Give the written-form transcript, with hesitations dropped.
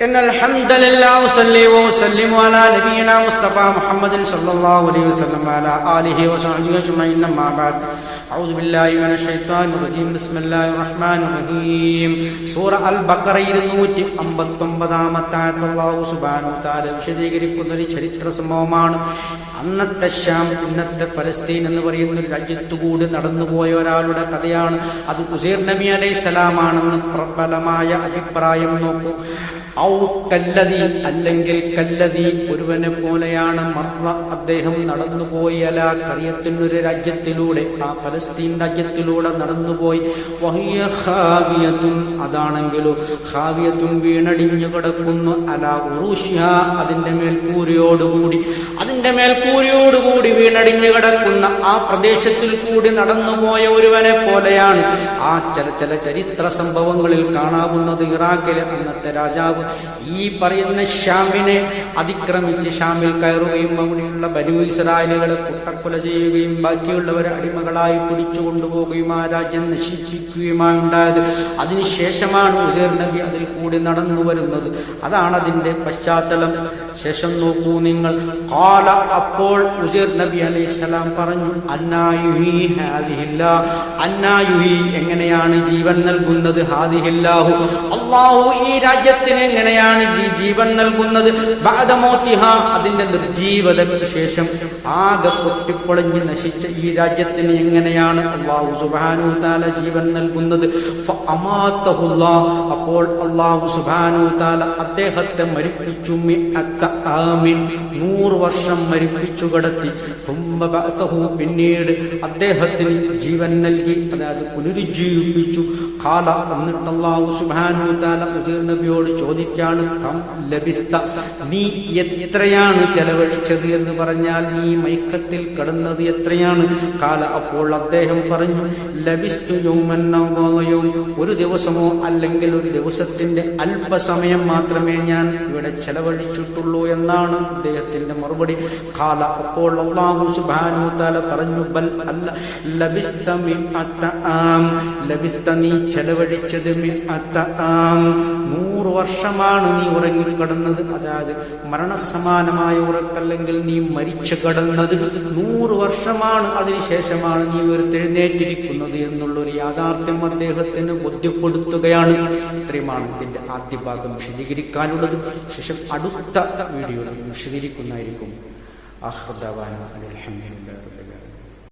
إن الحمد لله وصلي وسلم على نبينا مصطفى محمد صلى الله عليه وسلم وعلى آله وصحبه أجمعين أما بعد أعوذ بالله من الشيطان الرجيم بسم الله الرحمن الرحيم സൂറ അൽ ബഖറയിൽ 159-ാമത്തെ ആയത്ത് അല്ലാഹു സുബ്ഹാനഹു വ തആല വിശദീകരിക്കുന്ന ഒരു ചരിത്ര സംഭവമാണ്. അന്നത്തെ ശാം, ഇന്നത്തെ ഫലസ്തീൻ എന്ന് പറയുന്ന ഒരു രാജ്യത്തുകൂടി നടന്നുപോയ ഒരാളുടെ കഥയാണ്. അത് ഉസൈർ നബി അലൈഹിസ്സലാമാണെന്ന് പ്രബലമായ അഭിപ്രായം. നോക്കൂ, ഔ കല്ലദി, അല്ലെങ്കിൽ കല്ലദി ഒരുവനെ പോലെയാണ്, മർറ അദ്ദേഹം നടന്നുപോയി, അലാ ഖറിയത്തിനൊരു രാജ്യത്തിലൂടെ, ആ ഫലസ്തീൻ രാജ്യത്തിലൂടെ നടന്നുപോയി. വഹിയ ഖാവിയത്തുൻ, അതാണെങ്കിലോ ഖാവിയത്തുൻ വീണടിഞ്ഞു കിടക്കുന്നു, അലാ ഉറൂഷിഹാ അതിന്റെ മേൽക്കൂരയോടുകൂടി വീണടിഞ്ഞു കിടക്കുന്ന ആ പ്രദേശത്തിൽ കൂടി നടന്നുപോയ ഒരുവനെ പോലെയാണ്. ആ ചില ചരിത്ര സംഭവങ്ങളിൽ കാണാവുന്നത് ഇറാഖിലെ അന്നത്തെ രാജാവ് ഈ പറയുന്ന ഷാമിനെ അതിക്രമിച്ച് ഷാമിൽ കയറുകയും അവിടെയുള്ള ബനൂ ഇസ്രായേലുകളെ കുട്ടക്കൊല ചെയ്യുകയും ബാക്കിയുള്ളവരെ അടിമകളായി പിടിച്ചു കൊണ്ടുപോവുകയും ആ രാജ്യം നശിപ്പിക്കുകയുമായി ഉണ്ടായത്. അതിനുശേഷമാണ് ഉസൈർ നബി അതിൽ കൂടി നടന്നു വരുന്നത്. അതാണ് അതിന്റെ പശ്ചാത്തലം. ശേഷം നോക്കൂ നിങ്ങൾ, ഖാല, അപ്പോൾ ഉസൈർ നബി അലൈഹിസ്സലാം പറഞ്ഞു, അന്നായുഹി ഹാദിഹില്ലാ, അന്നായുഹി എങ്ങനെയാണ് ജീവൻ നൽകുന്നത്, ഹാദിഹില്ലാഹു അല്ലാഹു ഈ രാജ്യത്തിന് എങ്ങനെയാണ് ജീവൻ നൽകുന്നത്, ബഅദ മൗതിഹാ അതിന്റെ നിർജീവതയ്ക്ക് ശേഷം ആകെ പൊട്ടിപ്പൊളിഞ്ഞ് നശിച്ച ഈ രാജ്യത്തിന് എങ്ങനെയാണ് അല്ലാഹു സുബ്ഹാനഹു വ തആല ജീവൻ നൽകുന്നത്. ഫഅമാതഹുല്ലാഹ്, അപ്പോൾ അല്ലാഹു സുബ്ഹാനഹു വ തആല അദ്ദേഹത്തെ മരിപ്പിച്ചു. 100 വർഷം മരിപ്പിച്ചു കിടത്തി. സുമ്മ ബഅസഹു, പിന്നീട് അദ്ദേഹത്തിന് ജീവൻ നൽകി, അതായത് പുനരുജ്ജീവിപ്പിച്ചു. ഖാല, എന്നിട്ട് അല്ലാഹു സുബ്ഹാനഹു വ തആല ഉസൈർ നബിയോട് ചോദിക്കാണ്, കം ലബിസ്ത, നീ എത്രയാണ് ചെലവഴിച്ചത് എന്ന് പറഞ്ഞാൽ നീ മയക്കത്തിൽ കിടന്നത് എത്രയാണ്. ഖാല, അപ്പോൾ അദ്ദേഹം പറഞ്ഞു, ലബിസ്തു യൗമൻ ഔ യൗം, ഒരു ദിവസമോ അല്ലെങ്കിൽ ഒരു ദിവസത്തിന്റെ അല്പസമയം മാത്രമേ ഞാൻ ഇവിടെ ചെലവഴിച്ചിട്ടുള്ളൂ എന്നാണ് അദ്ദേഹത്തിന്റെ മറുപടി. ഖാല, അപ്പോൾ അല്ലാഹു സുബ്ഹാനഹു വ തആല പറഞ്ഞു, ബൽ അല്ല, ലബിസ്ത മിഅത ആം, ലബിസ്ത നീ ചെലവഴിച്ചത് മിഅത ആം, 100 വർഷമാണ് നീ ഉറങ്ങിക്കിടന്നത്. അതായത് മരണസമാനമായ ഉറക്കല്ലെങ്കിൽ നീ മരിച്ചു കിടന്നത് 100 വർഷമാണ്. അതിനുശേഷമാണ് നീ ഉയർത്തെഴുന്നേറ്റിരിക്കുന്നത് എന്നുള്ളൊരു യാഥാർത്ഥ്യം അദ്ദേഹത്തിന് ബോധ്യപ്പെടുത്തുകയാണ്. ഇത്രയുമാണ് ഇതിന്റെ ആദ്യ ഭാഗം വിശദീകരിക്കാനുള്ളത്. ശേഷം അടുത്ത വീഡിയോയിൽ വിശദീകരിക്കുന്നതായിരിക്കും. ആഖിറു ദഅവാനാ അൽഹംദുലില്ലാഹ്.